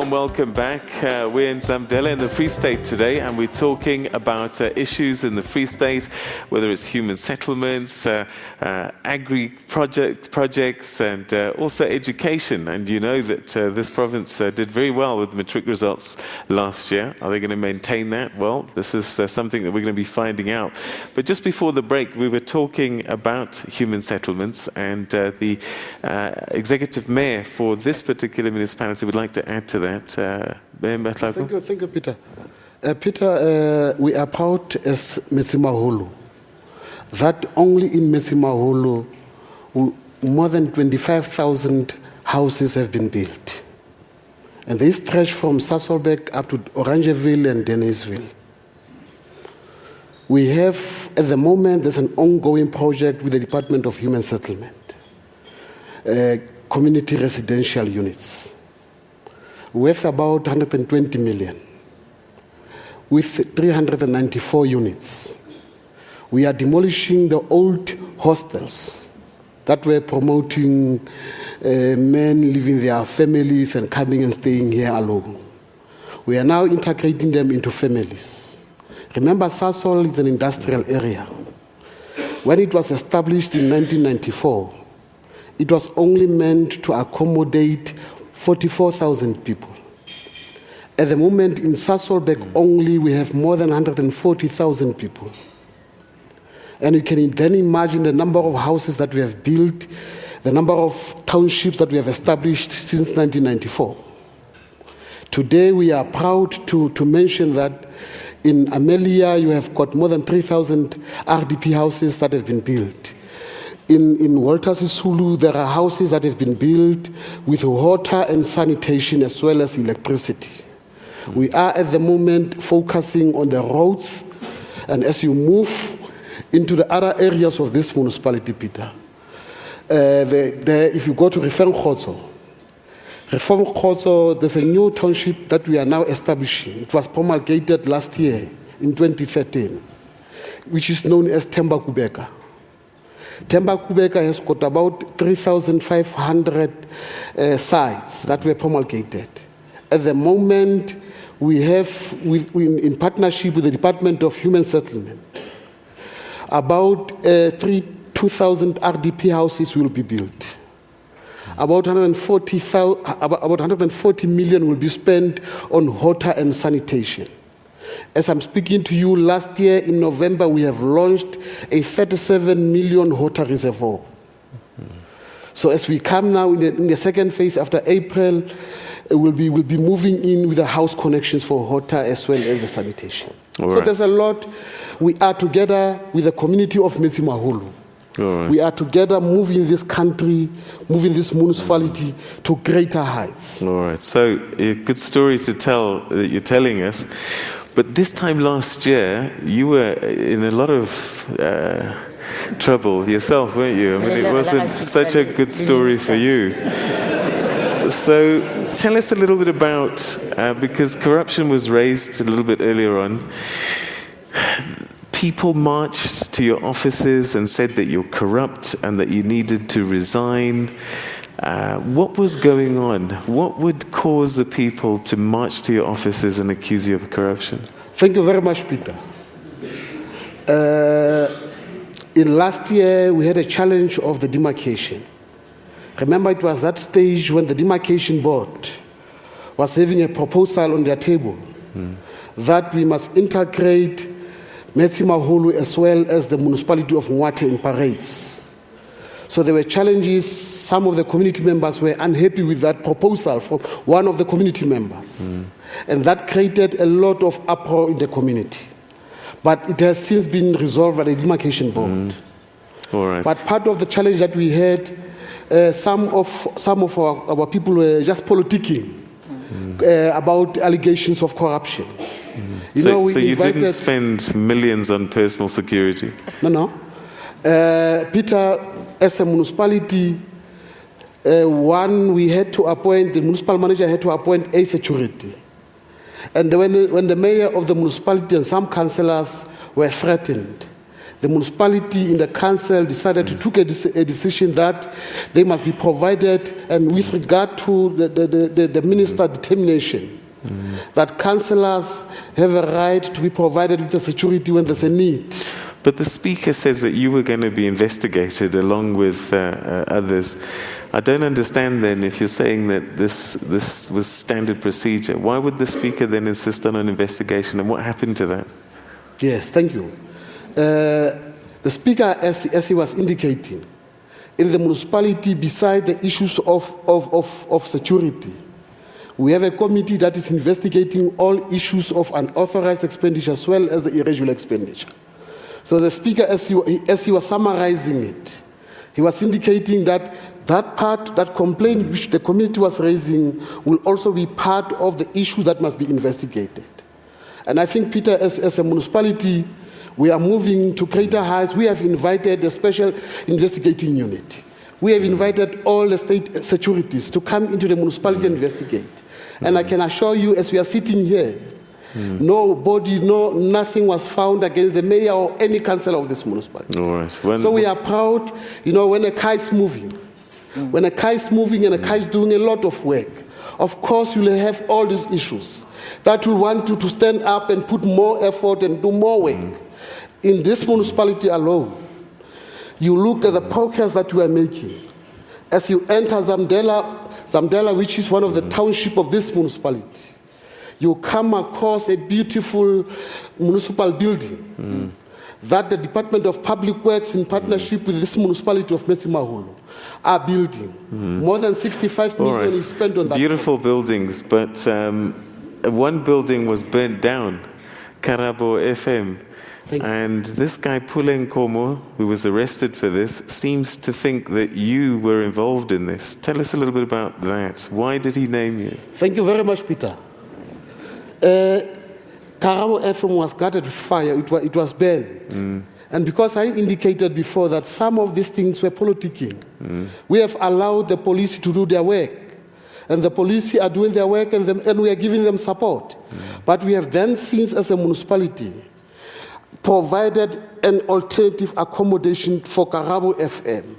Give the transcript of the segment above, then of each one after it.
warm welcome back. We're in Zamdela in the Free State today, and we're talking about issues in the Free State, whether it's human settlements, projects, and also education. And you know that this province did very well with matric results last year. Are they going to maintain that? Well, this is something that we're going to be finding out. But just before the break, we were talking about human settlements, and the executive mayor for this particular municipality would like to add to that. Mahlaku? Thank you, Peter. Peter, we are proud as Metsimaholo that only in Metsimaholo more than 25,000 houses have been built. And they stretch from Sasolburg up to Orangeville and Dennisville. We have, at the moment, there's an ongoing project with the Department of Human Settlement, community residential units, worth about 120 million, with 394 units. We are demolishing the old hostels that were promoting men leaving their families and coming and staying here alone. We are now integrating them into families. Remember, Sasol is an industrial area. When it was established in 1994, it was only meant to accommodate 44,000 people. At the moment, in Sasolburg only, we have more than 140,000 people. And you can then imagine the number of houses that we have built, the number of townships that we have established since 1994. Today, we are proud to mention that in Amelia, you have got more than 3,000 RDP houses that have been built. In Walter Sisulu, there are houses that have been built with water and sanitation as well as electricity. We are at the moment focusing on the roads, and as you move into the other areas of this municipality, Peter, if you go to Reform Khotso, there's a new township that we are now establishing. It was promulgated last year in 2013, which is known as Themba Kubeka. Themba Kubeka has got about 3,500 sites that were promulgated. At the moment, we have, in partnership with the Department of Human Settlement, about 2,000 RDP houses will be built. About 140 million will be spent on water and sanitation. As I'm speaking to you, last year in November, we have launched a 37 million water reservoir. So as we come now in the second phase after April, we'll be moving in with the house connections for water as well as the sanitation. All so right. There's a lot. We are together with the community of Metsimaholo. Right. We are together moving this country, moving this municipality to greater heights. All right. So a good story to tell that you're telling us. But this time last year, you were in a lot of trouble yourself, weren't you? I mean, it wasn't such a good story for you. So tell us a little bit about, because corruption was raised a little bit earlier on, people marched to your offices and said that you're corrupt and that you needed to resign. What was going on? What would cause the people to march to your offices and accuse you of corruption? Thank you very much, Peter. In last year, we had a challenge of the demarcation. Remember, it was that stage when the demarcation board was having a proposal on their table that we must integrate Metsimaholo as well as the municipality of Mwate in Paris. So there were challenges. Some of the community members were unhappy with that proposal from one of the community members. And that created a lot of uproar in the community. But it has since been resolved by the demarcation board. All right. But part of the challenge that we had, some of our people were just politicking about allegations of corruption. So you didn't spend millions on personal security? No. Peter, as a municipality, we had to appoint, the municipal manager had to appoint a security. And when the mayor of the municipality and some councillors were threatened, the municipality in the council decided to take a decision that they must be provided, and with regard to the minister determination, that councillors have a right to be provided with the security when there's a need. But the Speaker says that you were going to be investigated along with others. I don't understand then, if you're saying that this was standard procedure, why would the Speaker then insist on an investigation, and what happened to that? Yes, thank you. The Speaker, as he was indicating, in the municipality, beside the issues of security, we have a committee that is investigating all issues of unauthorized expenditure as well as the irregular expenditure. So the Speaker, as he was summarizing it, he was indicating that that part, that complaint which the community was raising, will also be part of the issue that must be investigated. And I think, Peter, as a municipality, we are moving to greater heights. We have invited a special investigating unit. We have invited all the state securities to come into the municipality and investigate. And I can assure you, as we are sitting here, nothing was found against the mayor or any councillor of this municipality. All right. So we are proud, when a car is moving, when a car is moving and a car is doing a lot of work, of course you will have all these issues that will want you to stand up and put more effort and do more work. In this municipality alone, you look at the progress that we are making. As you enter Zamdela, which is one of the township of this municipality, you come across a beautiful municipal building that the Department of Public Works, in partnership with this municipality of Mahlaku, are building. More than 65 million is spent on that. Beautiful buildings, but one building was burnt down, Karabo FM. And this guy, Pule Nkomo, who was arrested for this, seems to think that you were involved in this. Tell us a little bit about that. Why did he name you? Thank you very much, Peter. Karabo FM was gutted with fire. It was burned. And because I indicated before that some of these things were politicking, we have allowed the police to do their work. And the police are doing their work, and we are giving them support. But we have then, since as a municipality, provided an alternative accommodation for Karabo FM.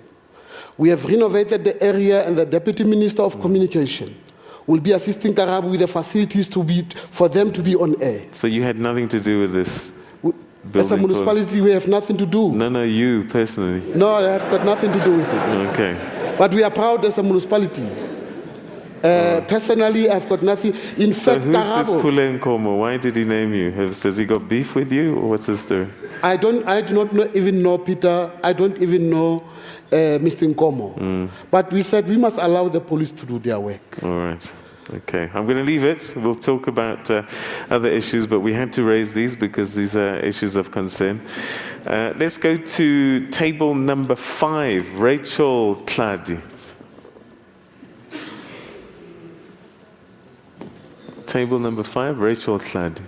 We have renovated the area, and the Deputy Minister of Communication will be assisting Karabo with the facilities for them to be on air. So you had nothing to do with this building? As a municipality, we have nothing to do. No, you personally. No, I have got nothing to do with it. Okay. But we are proud as a municipality. Personally, I've got nothing. In fact, who's this Pule Nkomo? Why did he name you? Has he got beef with you, or what's the story? I do not even know Peter. I don't even know Mr. Nkomo. But we said we must allow the police to do their work. All right. Okay. I'm going to leave it. We'll talk about other issues, but we had to raise these because these are issues of concern. Let's go to table number 5, Rachel Tladi. Table number 5, Rachel Tladi.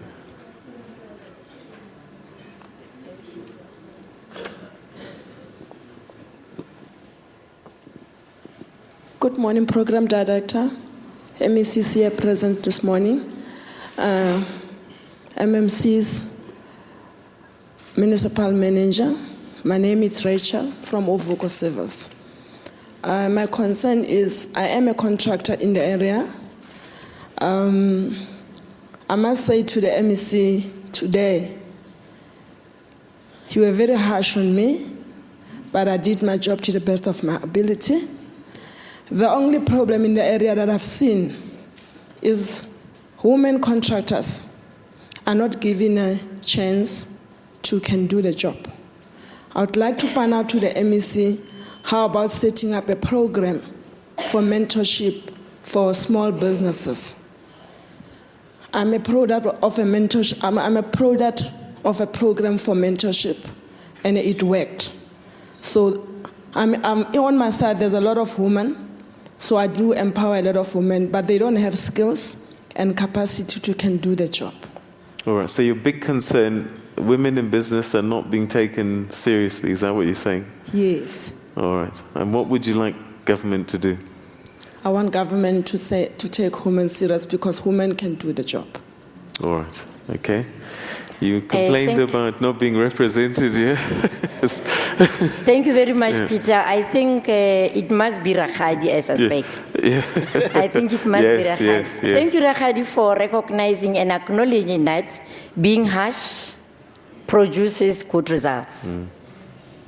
Good morning, Program Director. MECs here present this morning. MMC's Municipal Manager. My name is Rachel from Ovuko Civils. My concern is I am a contractor in the area. I must say to the MEC today, you were very harsh on me, but I did my job to the best of my ability. The only problem in the area that I've seen is women contractors are not given a chance to can do the job. I would like to find out to the MEC, how about setting up a program for mentorship for small businesses? I'm a product of a mentorship. I'm a product of a program for mentorship, and it worked. So I'm on my side. There's a lot of women, so I do empower a lot of women, but they don't have skills and capacity to can do the job. All right. So your big concern, women in business are not being taken seriously. Is that what you're saying? Yes. All right. And what would you like government to do? I want government to take women serious because women can do the job. All right. Okay. You complained about not being represented, yeah? Thank you very much, Peter. I think it must be Rakhadi, I suspect. Yeah. I think it must be Yes, Rakhadi. yes, yes. Thank you, Rakhadi, for recognizing and acknowledging that being harsh produces good results.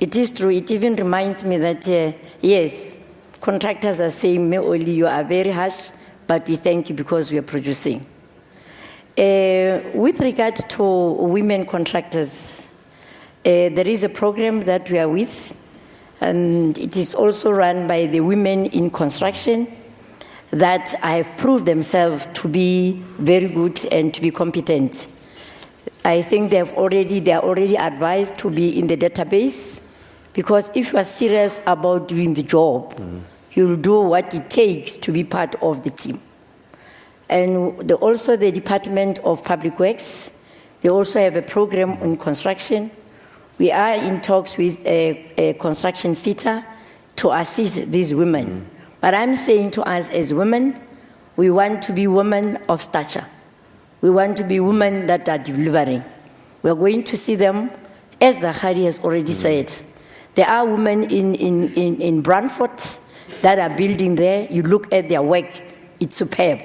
It is true. It even reminds me that, yes, contractors are saying, "Me Oli, you are very harsh, but we thank you because we are producing." With regard to women contractors, there is a program that we are with, and it is also run by the women in construction that have proved themselves to be very good and to be competent. I think they are already advised to be in the database, because if you are serious about doing the job, you'll do what it takes to be part of the team. And also the Department of Public Works, they also have a program on construction. We are in talks with a construction sitter to assist these women. But I'm saying to us as women, we want to be women of stature. We want to be women that are delivering. We're going to see them, as the Khadi has already said. There are women in Brantford that are building there. You look at their work, it's superb.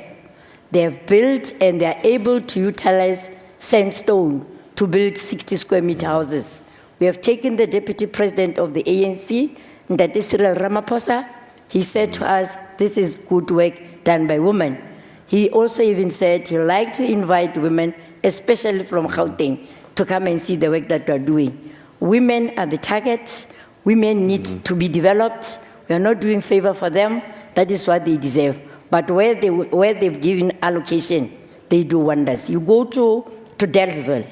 They have built and they are able to utilize sandstone to build 60 square meter houses. We have taken the Deputy President of the ANC, that is Cyril Ramaphosa. He said to us, this is good work done by women. He also even said he'd like to invite women, especially from Gauteng, to come and see the work that we are doing. Women are the target. Women need to be developed. We are not doing favor for them. That is what they deserve. But where they've given allocation, they do wonders. You go to Dalesville.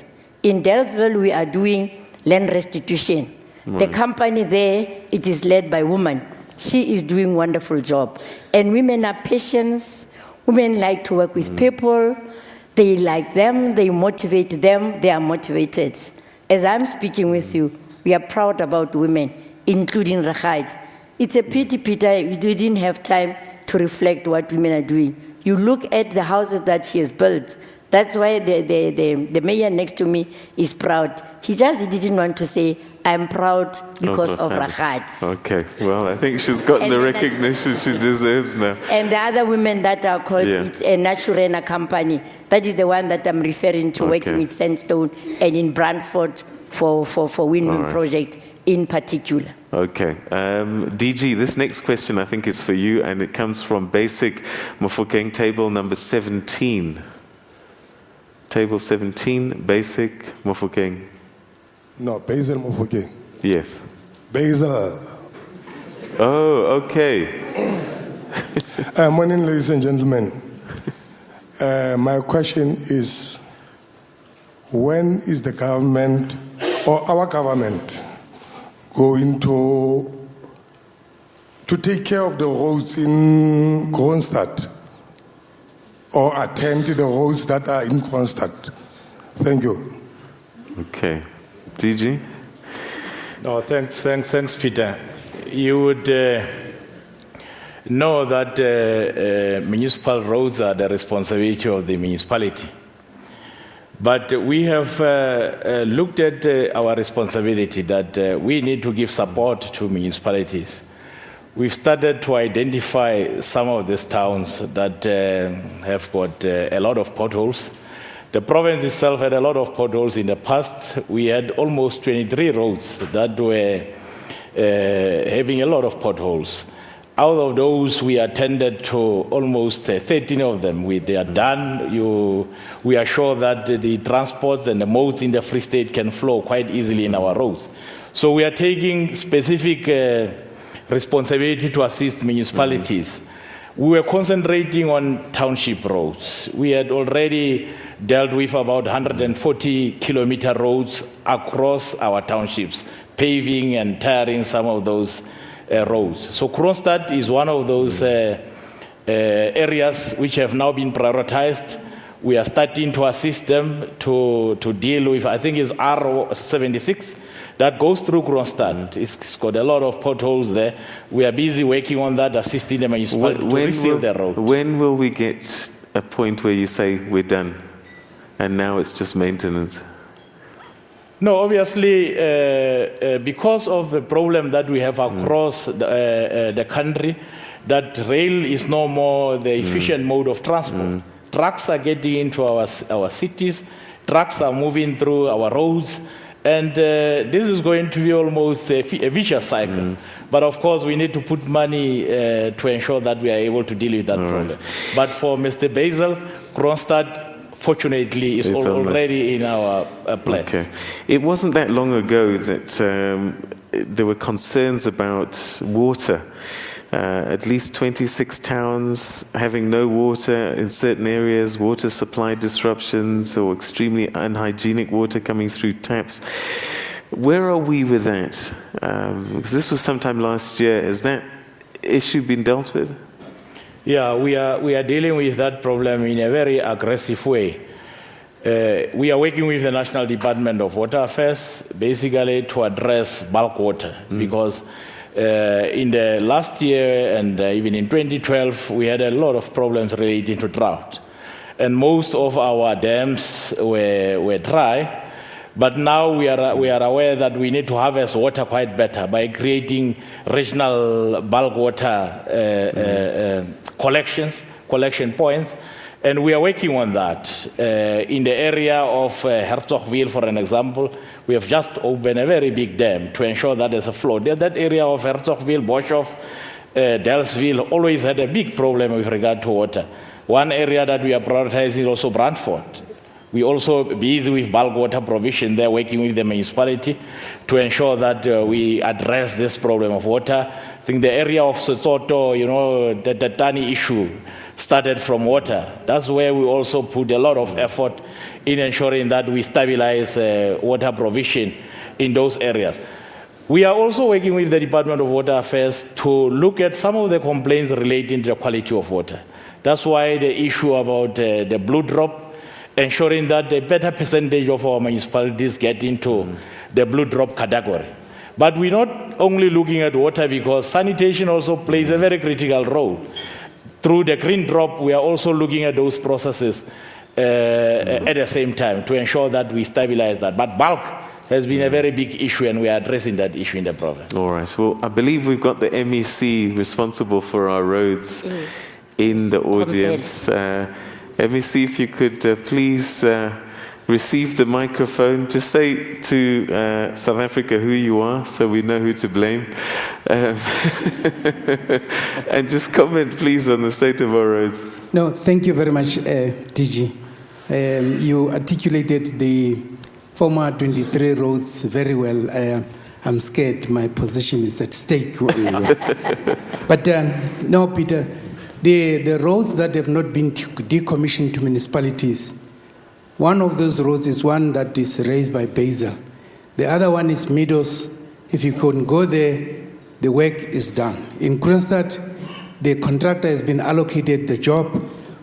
In Dalesville, we are doing land restitution. The company there, it is led by women. She is doing a wonderful job. And women are patient. Women like to work with people. They like them. They motivate them. They are motivated. As I'm speaking with you, we are proud about women, including Rakhad. It's a pity, Peter, you didn't have time to reflect what women are doing. You look at the houses that she has built. That's why the mayor next to me is proud. He didn't want to say, I'm proud because of Rakhad. Okay, well, I think she's gotten the recognition she deserves now. And the other women that are called, it's a Naturena company. That is the one that I'm referring to, working with sandstone and in Brantford for windmill project in particular. Okay. DG, this next question I think is for you, and it comes from Basic Mofokeng, table number 17. Table 17, Basic Mofokeng. No, Basil Mofokeng. Yes. Basil. Oh, okay. Morning, ladies and gentlemen. My question is, when is the government or our government going to take care of the roads in Kroonstad or attend to the roads that are in Kroonstad? Thank you. Okay. DG? No, thanks, Peter. You would know that municipal roads are the responsibility of the municipality. But we have looked at our responsibility that we need to give support to municipalities. We've started to identify some of these towns that have got a lot of potholes. The province itself had a lot of potholes in the past. We had almost 23 roads that were having a lot of potholes. Out of those, we attended to almost 13 of them. They are done. We are sure that the transports and the modes in the Free State can flow quite easily in our roads. So we are taking specific responsibility to assist municipalities. We were concentrating on township roads. We had already dealt with about 140-kilometer roads across our townships, paving and tarring some of those roads. So Kroonstad is one of those areas which have now been prioritized. We are starting to assist them to deal with, I think it's R76 that goes through Kroonstad. It's got a lot of potholes there. We are busy working on that, assisting the municipality to reseal the road. When will we get a point where you say we're done and now it's just maintenance? No, obviously, because of the problem that we have across the country, that rail is no more the efficient mode of transport. Trucks are getting into our cities, trucks are moving through our roads, and this is going to be almost a vicious cycle. But of course, we need to put money to ensure that we are able to deal with that problem. Right. But for Mr. Basil, Kronstadt, fortunately, is already in our place. Okay. It wasn't that long ago that there were concerns about water. At least 26 towns having no water in certain areas, water supply disruptions or extremely unhygienic water coming through taps. Where are we with that? Because this was sometime last year. Has that issue been dealt with? Yeah, we are dealing with that problem in a very aggressive way. We are working with the National Department of Water Affairs basically to address bulk water because in the last year and even in 2012 we had a lot of problems relating to drought. And most of our dams were dry. But now we are aware that we need to harvest water quite better by creating regional bulk water collection points, and we are working on that. In the area of Herzogsville, for an example, we have just opened a very big dam to ensure that there's a flow. That area of Herzogsville, Boshoff, Dalesville always had a big problem with regard to water. One area that we are prioritizing is also Brantford. We also busy with bulk water provision there, working with the municipality to ensure that we address this problem of water. I think the area of Sesotho, the Tani issue started from water. That's where we also put a lot of effort in ensuring that we stabilize water provision in those areas. We are also working with the Department of Water Affairs to look at some of the complaints relating to the quality of water. That's why the issue about the blue drop, ensuring that a better percentage of our municipalities get into the blue drop category. But we're not only looking at water because sanitation also plays a very critical role. Through the green drop, we are also looking at those processes at the same time to ensure that we stabilize that. But bulk has been a very big issue, and we are addressing that issue in the province. All right. Well, I believe we've got the MEC responsible for our roads in the audience. MEC, if you could please receive the microphone. Just say to South Africa who you are so we know who to blame. And just comment, please, on the state of our roads. No, thank you very much, DG. You articulated the former 23 roads very well. I'm scared my position is at stake. But no, Peter. The roads that have not been decommissioned to municipalities, one of those roads is one that is raised by Basil. The other one is Meadows. If you can go there, the work is done. In Kronstadt, the contractor has been allocated the job,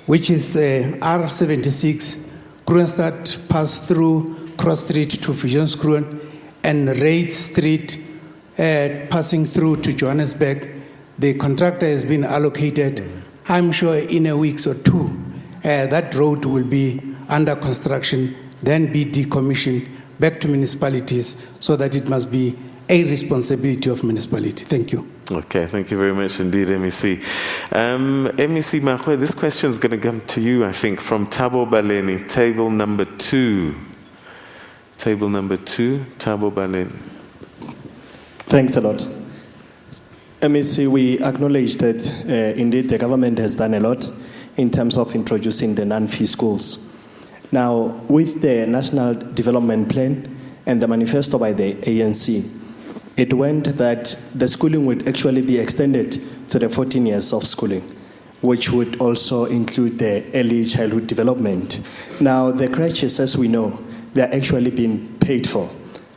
which is R76, Kronstadt pass through Cross Street to Viljoenskroon and Reid Street passing through to Johannesburg. The contractor has been allocated. I'm sure in a week or two, that road will be under construction, then be decommissioned back to municipalities, so that it must be a responsibility of municipality. Thank you. Okay, thank you very much indeed, MEC. MEC Mahlaku, this question is going to come to you, I think, from Thabo Baleni, table number 2. Table number 2, Thabo Baleni. Thanks a lot. MEC, we acknowledge that indeed the government has done a lot in terms of introducing the non-fee schools. Now, with the National Development Plan and the manifesto by the ANC, it went that the schooling would actually be extended to the 14 years of schooling, which would also include the early childhood development. Now, the crèches, as we know, they are actually being paid for,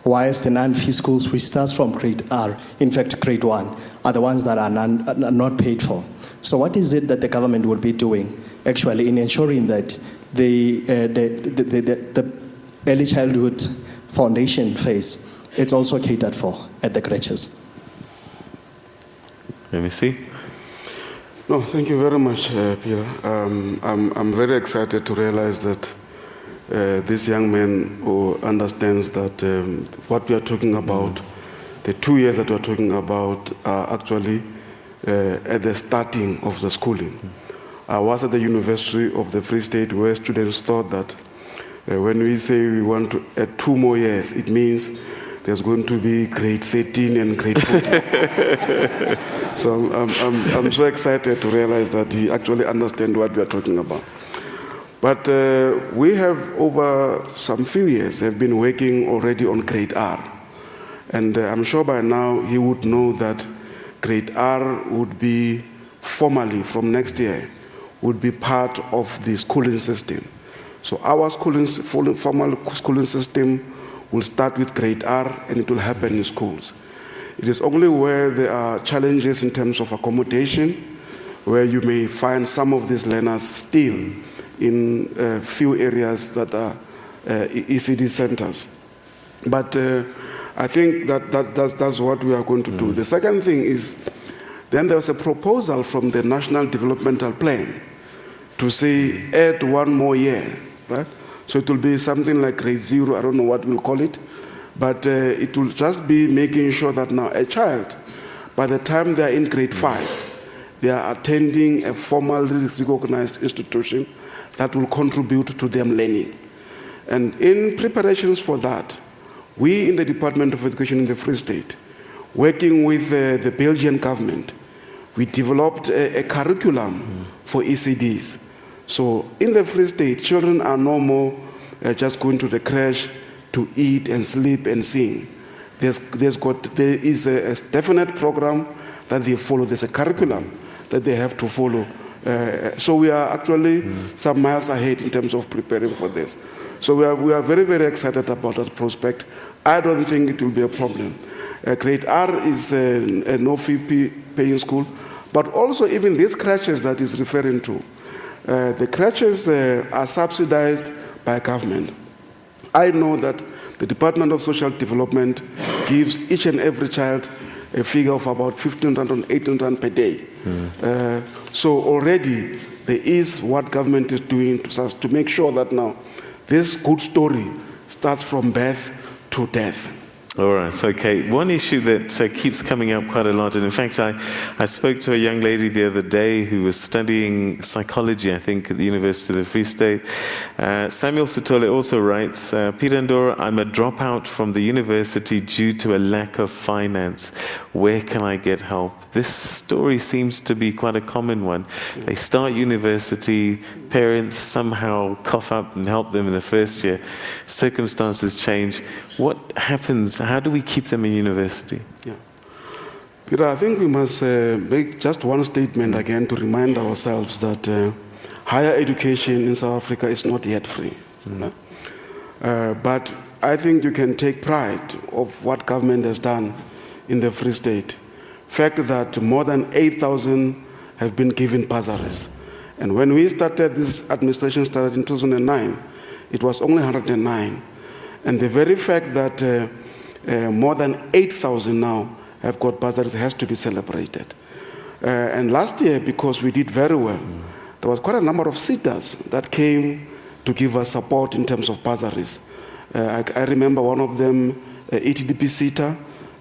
whilst the non-fee schools, which starts from grade R, in fact grade 1, are the ones that are not paid for. So what is it that the government will be doing actually in ensuring that the early childhood foundation phase it's also catered for at the crèches? Let me see. No, thank you very much, Peter. I'm very excited to realize that this young man who understands that what we are talking about, the 2 years that we are talking about, are actually at the starting of the schooling. I was at the University of the Free State where students thought that when we say we want to add 2 more years, it means there's going to be grade 13 and grade 14. So I'm so excited to realize that he actually understands what we are talking about. But we have, over some few years, have been working already on grade R. And I'm sure by now he would know that grade R would be formally, from next year, would be part of the schooling system. So our formal schooling system will start with grade R, and it will happen in schools. It is only where there are challenges in terms of accommodation, where you may find some of these learners still in a few areas that are ECD centers. But I think that's what we are going to do. The second thing is, then there was a proposal from the National Developmental Plan to say add 1 more year, right? So it will be something like grade 0, I don't know what we'll call it, but it will just be making sure that now a child, by the time they are in grade 5, they are attending a formally recognized institution that will contribute to them learning. And in preparations for that, we in the Department of Education in the Free State, working with the Belgian government, we developed a curriculum for ECDs. So in the Free State, children are no more just going to the crèche to eat and sleep and sing. There is a definite program that they follow. There's a curriculum that they have to follow. So we are actually some miles ahead in terms of preparing for this. So we are very, very excited about that prospect. I don't think it will be a problem. Grade R is a no-fee paying school, but also even these crèches that is referring to, the crèches are subsidized by government. I know that the Department of Social Development gives each and every child a figure of about 15 and 18 rand per day. So already there is what government is doing to make sure that now this good story starts from birth to death. All right, okay. One issue that keeps coming up quite a lot, and in fact, I spoke to a young lady the other day who was studying psychology, I think, at the University of the Free State. Samuel Sitole also writes, Peter Ndora, I'm a dropout from the university due to a lack of finance. Where can I get help? This story seems to be quite a common one. They start university, parents somehow cough up and help them in the first year. Circumstances change. What happens? How do we keep them in university? Yeah. Peter, I think we must make just one statement again to remind ourselves that higher education in South Africa is not yet free. But I think you can take pride of what government has done in the Free State. Fact that more than 8,000 have been given bursaries. And when we started, this administration started in 2009, it was only 109. And the very fact that more than 8,000 now have got bursaries has to be celebrated. And last year, because we did very well, there was quite a number of sitters that came to give us support in terms of bursaries. I remember one of them, ETDP sitter,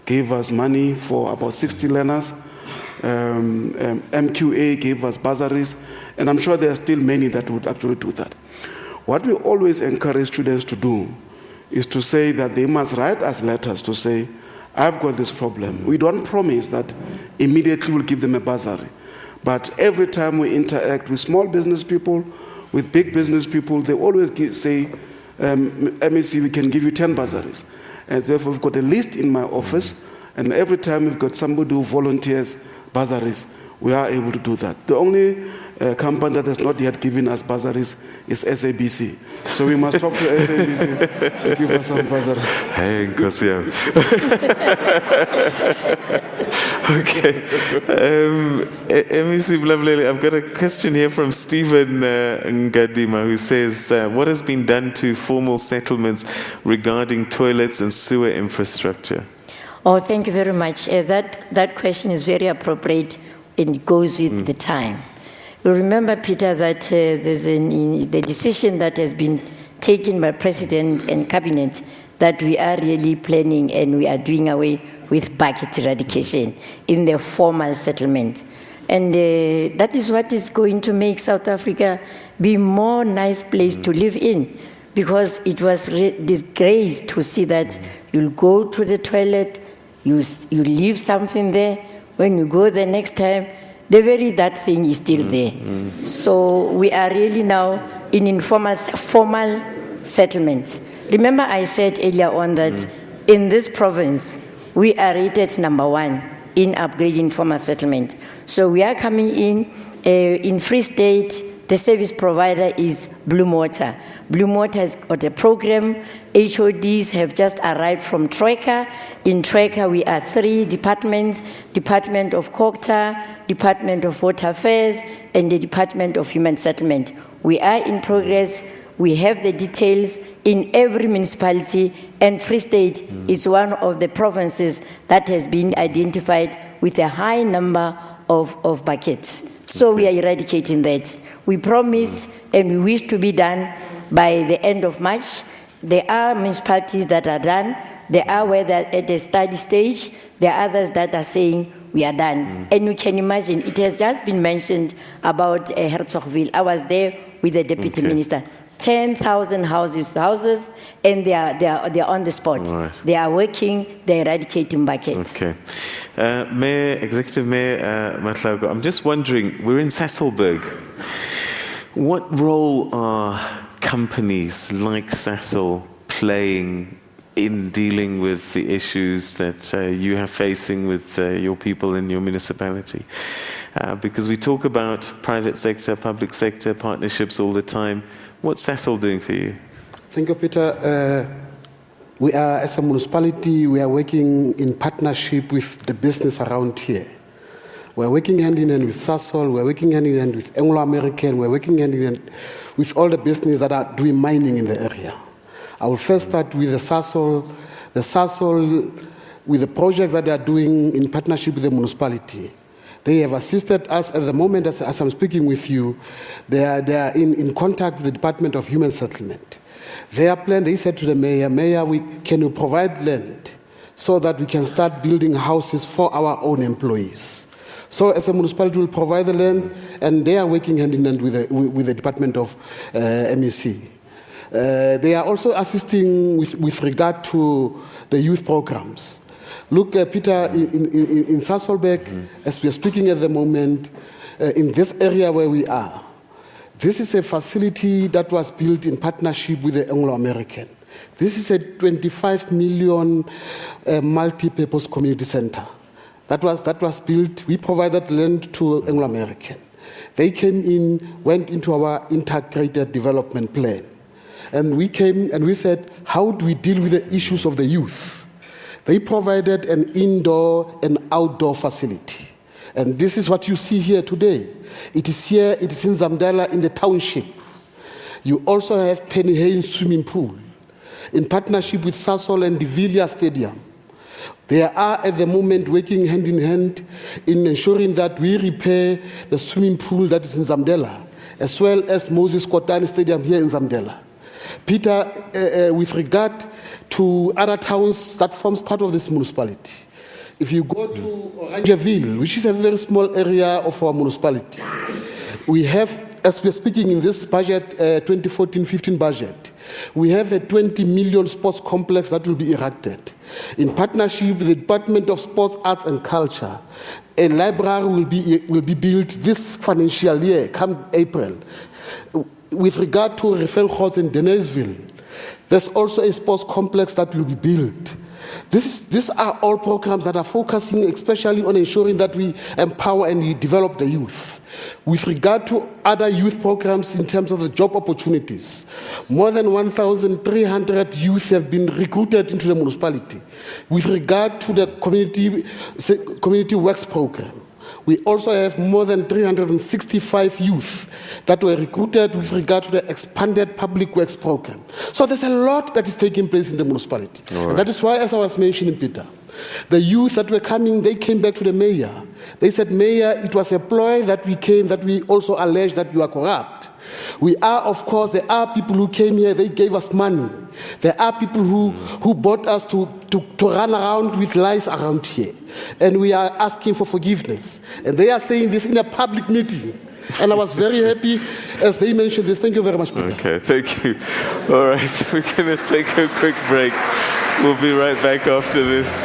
gave us money for about 60 learners. MQA gave us bursaries, and I'm sure there are still many that would actually do that. What we always encourage students to do is to say that they must write us letters to say, I've got this problem. We don't promise that immediately we'll give them a bursary. But every time we interact with small business people, with big business people, they always say, MEC, we can give you 10 bursaries. And therefore, we've got a list in my office, and every time we've got somebody who volunteers bursaries, we are able to do that. The only company that has not yet given us bursaries is SABC. So we must talk to SABC to give us some bursaries. Hey, Nkosiyam. Okay. MEC Blabulele, I've got a question here from Stephen Ngadima, who says, what has been done to formal settlements regarding toilets and sewer infrastructure? Oh, thank you very much. That question is very appropriate and it goes with the time. You remember, Peter, that there's the decision that has been taken by President and Cabinet that we are really planning and we are doing away with bucket eradication in the formal settlement. And that is what is going to make South Africa be more nice place to live in, because it was disgrace to see that you'll go to the toilet, you leave something there, when you go the next time, that thing is still there. So we are really now in formal settlement. Remember I said earlier on that in this province, we are rated #1 in upgrading formal settlement. So we are coming in Free State. The service provider is Blue Water. Blue Water has got a program. HODs have just arrived from Troika. In Troika, we are 3 departments: Department of COGTA, Department of Water Affairs, and the Department of Human Settlement. We are in progress. We have the details in every municipality, and Free State is one of the provinces that has been identified with a high number of buckets. So we are eradicating that. We promised and we wish to be done by the end of March. There are municipalities that are done. There are where they're at the study stage. There are others that are saying we are done. And you can imagine, it has just been mentioned about Herzogsville. I was there with the Deputy Minister. 10,000 houses, and they are on the spot. Right. They are working, they're eradicating buckets. Okay. Mayor, Executive Mayor Mahlaku, I'm just wondering, we're in Sasolburg. What role are companies like Sasol playing in dealing with the issues that you are facing with your people in your municipality? Because we talk about private sector, public sector partnerships all the time. What's Sasol doing for you? Thank you, Peter. We are, as a municipality, we are working in partnership with the business around here. We're working hand in hand with Sasol, we're working hand in hand with Anglo-American, we're working hand in hand with all the business that are doing mining in the area. I will first start with the Sasol, with the projects that they are doing in partnership with the municipality. They have assisted us at the moment, as I'm speaking with you. They are in contact with the Department of Human Settlement. Their plan, they said to the mayor, can you provide land so that we can start building houses for our own employees? So as a municipality, we'll provide the land, and they are working hand in hand with the Department of MEC. They are also assisting with regard to the youth programs. Look, Peter, in Sasolburg, as we are speaking at the moment, in this area where we are, this is a facility that was built in partnership with the Anglo-American. This is a 25 million multi-purpose community center. That was built. We provided land to Anglo-American. They came in, went into our integrated development plan. And we came and we said, how do we deal with the issues of the youth? They provided an indoor and outdoor facility. And this is what you see here today. It is here, it is in Zamdala in the township. You also have Penny Haynes swimming pool in partnership with Sasol and the Villa Stadium. They are at the moment working hand in hand in ensuring that we repair the swimming pool that is in Zamdala, as well as Moses Kotane Stadium here in Zamdala. Peter, with regard to other towns that forms part of this municipality, if you go to Orangeville, which is a very small area of our municipality, we have, as we're speaking in this budget, 2014-15 budget, we have a 20 million sports complex that will be erected. In partnership with the Department of Sports, Arts and Culture, a library will be built this financial year, come April. With regard to Riffenhorst in Denisville, there's also a sports complex that will be built. These are all programs that are focusing especially on ensuring that we empower and we develop the youth. With regard to other youth programs in terms of the job opportunities, more than 1,300 youth have been recruited into the municipality. With regard to the community works program, we also have more than 365 youth that were recruited with regard to the expanded public works program. So there's a lot that is taking place in the municipality. Right. And that is why, as I was mentioning, Peter, the youth that were coming, they came back to the mayor. They said, Mayor, it was a ploy that we also alleged that you are corrupt. We are, of course, there are people who came here, they gave us money. There are people who bought us to run around with lies around here. And we are asking for forgiveness. And they are saying this in a public meeting. And I was very happy as they mentioned this. Thank you very much, Peter. Okay, thank you. All right, we're going to take a quick break. We'll be right back after this.